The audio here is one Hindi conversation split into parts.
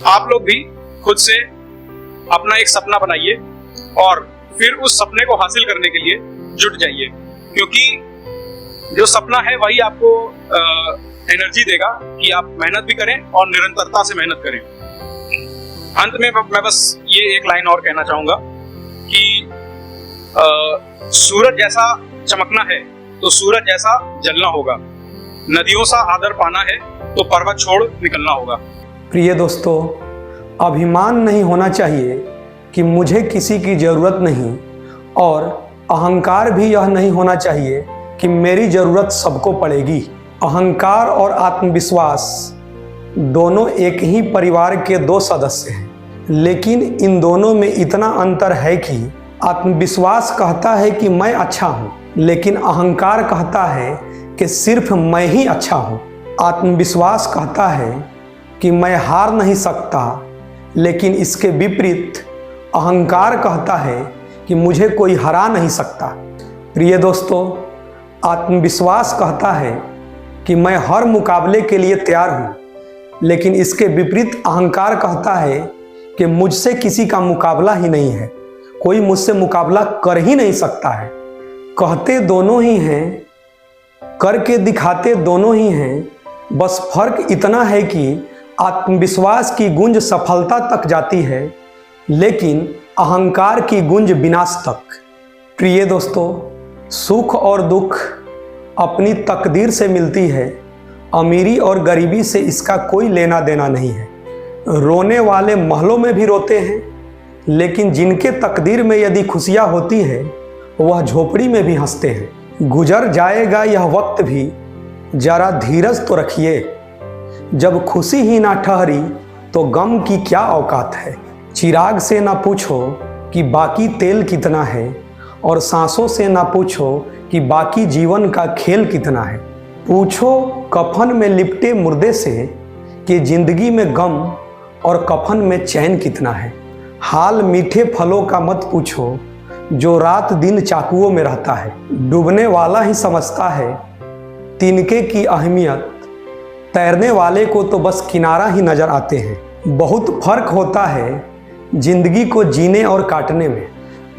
आप लोग भी खुद से अपना एक सपना बनाइए और फिर उस सपने को हासिल करने के लिए जुट जाइए, क्योंकि जो सपना है वही आपको एनर्जी देगा कि आप मेहनत भी करें और निरंतरता से मेहनत करें। अंत में मैं बस ये एक लाइन और कहना चाहूंगा कि सूरज जैसा चमकना है तो सूरज जैसा जलना होगा, नदियों सा आदर पाना है तो पर्वत छोड़ निकलना होगा। प्रिय दोस्तों, अभिमान नहीं होना चाहिए कि मुझे किसी की ज़रूरत नहीं, और अहंकार भी यह नहीं होना चाहिए कि मेरी ज़रूरत सबको पड़ेगी। अहंकार और आत्मविश्वास दोनों एक ही परिवार के दो सदस्य हैं, लेकिन इन दोनों में इतना अंतर है कि आत्मविश्वास कहता है कि मैं अच्छा हूँ, लेकिन अहंकार कहता है कि सिर्फ मैं ही अच्छा हूँ। आत्मविश्वास कहता है कि मैं हार नहीं सकता, लेकिन इसके विपरीत अहंकार कहता है कि मुझे कोई हरा नहीं सकता। प्रिय दोस्तों, आत्मविश्वास कहता है कि मैं हर मुकाबले के लिए तैयार हूँ, लेकिन इसके विपरीत अहंकार कहता है कि मुझसे किसी का मुकाबला ही नहीं है, कोई मुझसे मुकाबला कर ही नहीं सकता है। कहते दोनों ही हैं, करके दिखाते दोनों ही हैं, बस फर्क इतना है कि आत्मविश्वास की गूंज सफलता तक जाती है, लेकिन अहंकार की गूंज विनाश तक। प्रिय दोस्तों, सुख और दुख अपनी तकदीर से मिलती है, अमीरी और गरीबी से इसका कोई लेना देना नहीं है। रोने वाले महलों में भी रोते हैं, लेकिन जिनके तकदीर में यदि खुशियाँ होती हैं वह झोपड़ी में भी हंसते हैं। गुजर जाएगा यह वक्त भी, जरा धीरज तो रखिए, जब खुशी ही ना ठहरी तो गम की क्या औकात है। चिराग से ना पूछो कि बाकी तेल कितना है, और सांसों से ना पूछो कि बाकी जीवन का खेल कितना है। पूछो कफन में लिपटे मुर्दे से कि जिंदगी में गम और कफन में चैन कितना है। हाल मीठे फलों का मत पूछो जो रात दिन चाकुओं में रहता है। डूबने वाला ही समझता है तिनके की अहमियत, तैरने वाले को तो बस किनारा ही नजर आते हैं। बहुत फर्क होता है जिंदगी को जीने और काटने में।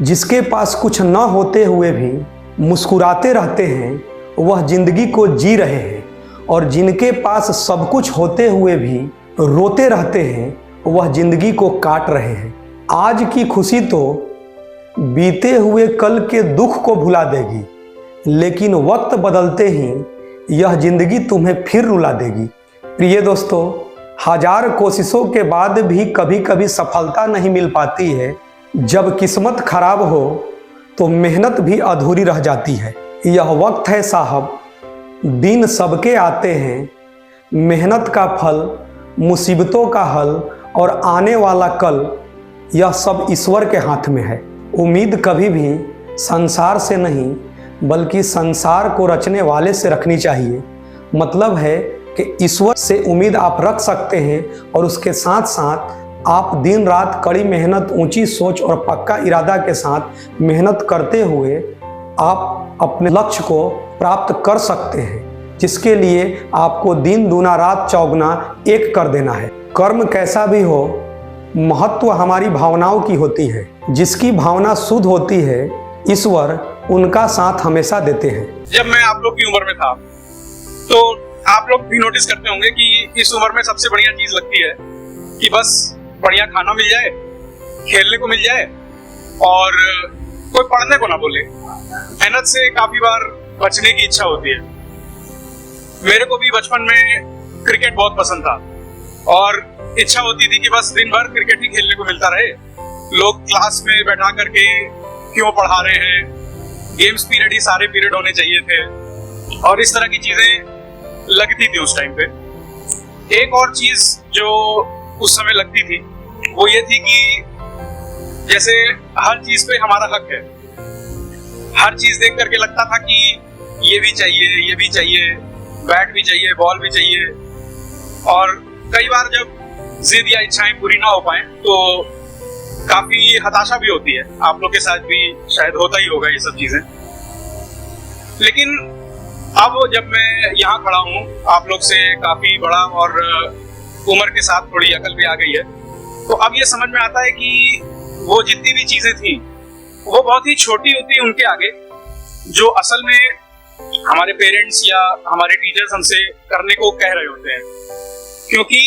जिसके पास कुछ न होते हुए भी मुस्कुराते रहते हैं वह जिंदगी को जी रहे हैं, और जिनके पास सब कुछ होते हुए भी रोते रहते हैं वह जिंदगी को काट रहे हैं। आज की खुशी तो बीते हुए कल के दुख को भुला देगी, लेकिन वक्त बदलते ही यह जिंदगी तुम्हें फिर रुला देगी। प्रिय दोस्तों, हजार कोशिशों के बाद भी कभी कभी सफलता नहीं मिल पाती है। जब किस्मत खराब हो तो मेहनत भी अधूरी रह जाती है। यह वक्त है साहब, दिन सबके आते हैं, मेहनत का फल, मुसीबतों का हल और आने वाला कल, यह सब ईश्वर के हाथ में है। उम्मीद कभी भी संसार से नहीं बल्कि संसार को रचने वाले से रखनी चाहिए। मतलब है कि ईश्वर से उम्मीद आप रख सकते हैं, और उसके साथ साथ आप दिन रात कड़ी मेहनत, ऊंची सोच और पक्का इरादा के साथ मेहनत करते हुए आप अपने लक्ष्य को प्राप्त कर सकते हैं, जिसके लिए आपको दिन दूना रात चौगुना एक कर देना है। कर्म कैसा भी हो, महत्व हमारी भावनाओं की होती है। जिसकी भावना शुद्ध होती है, ईश्वर उनका साथ हमेशा देते हैं। जब मैं आप लोग की उम्र में था तो आप लोग भी नोटिस करते होंगे कि इस उम्र में सबसे बढ़िया चीज लगती है कि बस बढ़िया खाना मिल जाए, खेलने को मिल जाए, और कोई पढ़ने को ना बोले। मेहनत से काफी बार बचने की इच्छा होती है। मेरे को भी बचपन में क्रिकेट बहुत पसंद था, और इच्छा होती थी कि बस दिन भर क्रिकेट ही खेलने को मिलता रहे। लोग क्लास में बैठा करके क्यों पढ़ा रहे हैं, गेम्स पीरियड ही सारे पीरियड होने चाहिए थे, और इस तरह की चीजें लगती थी उस टाइम पे। एक और चीज जो उस समय लगती थी वो ये थी कि जैसे हर चीज पे हमारा हक है। हर चीज देख करके लगता था कि ये भी चाहिए, बैट भी चाहिए, बॉल भी चाहिए। और कई बार जब जिद या इच्छाएं पूरी ना हो पाए तो काफी हताशा भी होती है। आप लोग के साथ भी शायद होता ही होगा ये सब चीजें। लेकिन अब जब मैं यहाँ खड़ा हूँ आप लोग से काफी बड़ा और उम्र के साथ थोड़ी अकल भी आ गई है, तो अब ये समझ में आता है कि वो जितनी भी चीजें थी वो बहुत ही छोटी होती उनके आगे, जो असल में हमारे पेरेंट्स या हमारे टीचर्स हमसे करने को कह रहे होते हैं। क्योंकि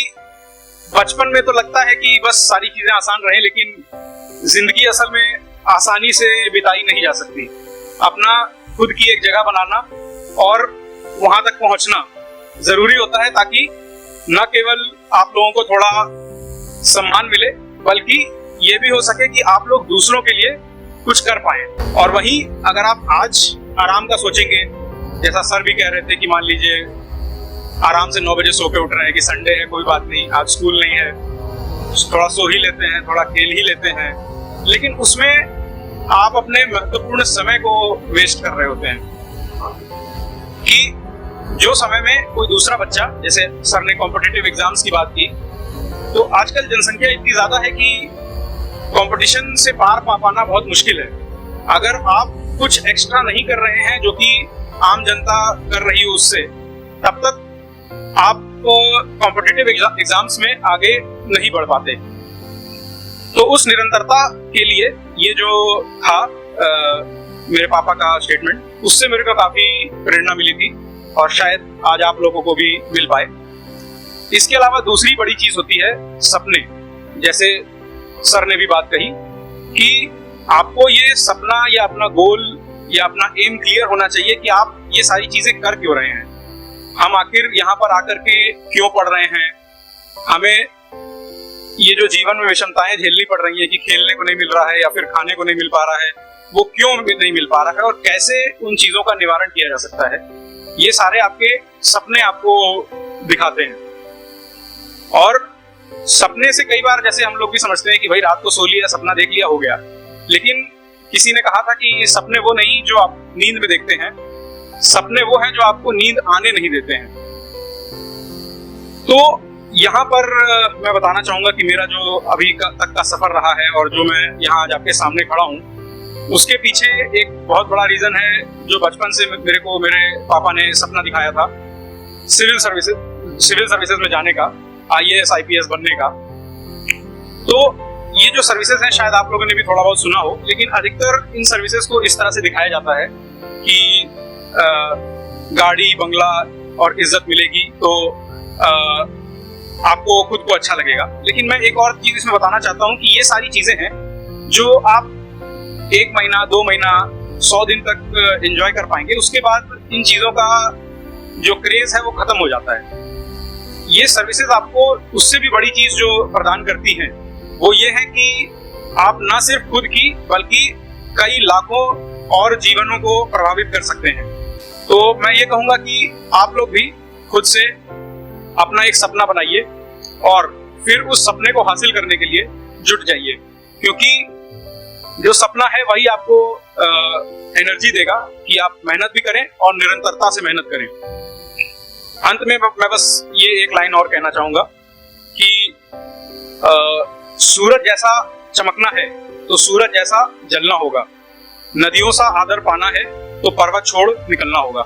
बचपन में तो लगता है कि बस सारी चीजें आसान रहे, लेकिन जिंदगी असल में आसानी से बिताई नहीं जा सकती। अपना खुद की एक जगह बनाना और वहां तक पहुंचना जरूरी होता है, ताकि न केवल आप लोगों को थोड़ा सम्मान मिले, बल्कि ये भी हो सके कि आप लोग दूसरों के लिए कुछ कर पाए। और वहीं अगर आप आज आराम का सोचेंगे, जैसा सर भी कह रहे थे कि मान लीजिए आराम से 9 बजे सो के उठ रहे हैं कि संडे है, कोई बात नहीं, आज स्कूल नहीं है, थोड़ा सो ही लेते हैं, थोड़ा खेल ही लेते हैं, लेकिन उसमें आप अपने महत्वपूर्ण समय को वेस्ट कर रहे होते हैं। कि जो समय में कोई दूसरा बच्चा, जैसे सर ने कॉम्पिटिटिव एग्जाम्स की बात की, तो आजकल जनसंख्या इतनी ज्यादा है कि कंपटीशन से पार पा पाना बहुत मुश्किल है। अगर आप कुछ एक्स्ट्रा नहीं कर रहे हैं जो कि आम जनता कर रही हो उससे, तब तक आप कॉम्पिटिटिव एग्जाम्स में आगे नहीं बढ़ पाते। तो उस निरंतरता के लिए ये जो था मेरे पापा का स्टेटमेंट, उससे मेरे को काफी प्रेरणा मिली थी और शायद आज आप लोगों को भी मिल पाए। इसके अलावा दूसरी बड़ी चीज होती है सपने। जैसे सर ने भी बात कही कि आपको ये सपना या अपना गोल या अपना एम क्लियर होना चाहिए कि आप ये सारी चीजें कर क्यों रहे हैं, हम आखिर यहाँ पर आकर के क्यों पढ़ रहे हैं, हमें ये जो जीवन में विषमताएं झेलनी पड़ रही है कि खेलने को नहीं मिल रहा है या फिर खाने को नहीं मिल पा रहा है, वो क्यों नहीं मिल पा रहा है और कैसे उन चीजों का निवारण किया जा सकता है, ये सारे आपके सपने आपको दिखाते हैं। और सपने से कई बार जैसे हम लोग भी समझते हैं कि भाई रात को सो लिया, सपना देख लिया, हो गया, लेकिन किसी ने कहा था कि सपने वो नहीं जो आप नींद में देखते हैं, सपने वो हैं जो आपको नींद आने नहीं देते हैं। तो यहाँ पर मैं बताना चाहूंगा कि मेरा जो अभी तक का सफर रहा है और जो मैं यहाँ आज आपके सामने खड़ा हूँ, उसके पीछे एक बहुत बड़ा रीजन है जो बचपन से मेरे को मेरे पापा ने सपना दिखाया था, सिविल सर्विसेज में जाने का, IAS IPS बनने का। तो ये जो सर्विसेज हैं शायद आप लोगों ने भी थोड़ा बहुत सुना हो, लेकिन अधिकतर इन सर्विसेज को इस तरह से दिखाया जाता है कि गाड़ी बंगला और इज्जत मिलेगी तो आपको खुद को अच्छा लगेगा। लेकिन मैं एक और चीज इसमें बताना चाहता हूँ कि ये सारी चीजें हैं जो आप 1 महीना 2 महीना 100 दिन तक एंजॉय कर पाएंगे, उसके बाद इन चीजों का जो क्रेज है वो खत्म हो जाता है। ये सर्विसेज आपको उससे भी बड़ी चीज जो प्रदान करती हैं वो ये है कि आप ना सिर्फ खुद की बल्कि कई लाखों और जीवनों को प्रभावित कर सकते हैं। तो मैं ये कहूंगा कि आप लोग भी खुद से अपना एक सपना बनाइए और फिर उस सपने को हासिल करने के लिए जुट जाइए, क्योंकि जो सपना है वही आपको एनर्जी देगा कि आप मेहनत भी करें और निरंतरता से मेहनत करें। अंत में मैं बस ये एक लाइन और कहना चाहूंगा कि सूरज जैसा चमकना है तो सूरज जैसा जलना होगा, नदियों सा आदर पाना है तो पर्वत छोड़ निकलना होगा।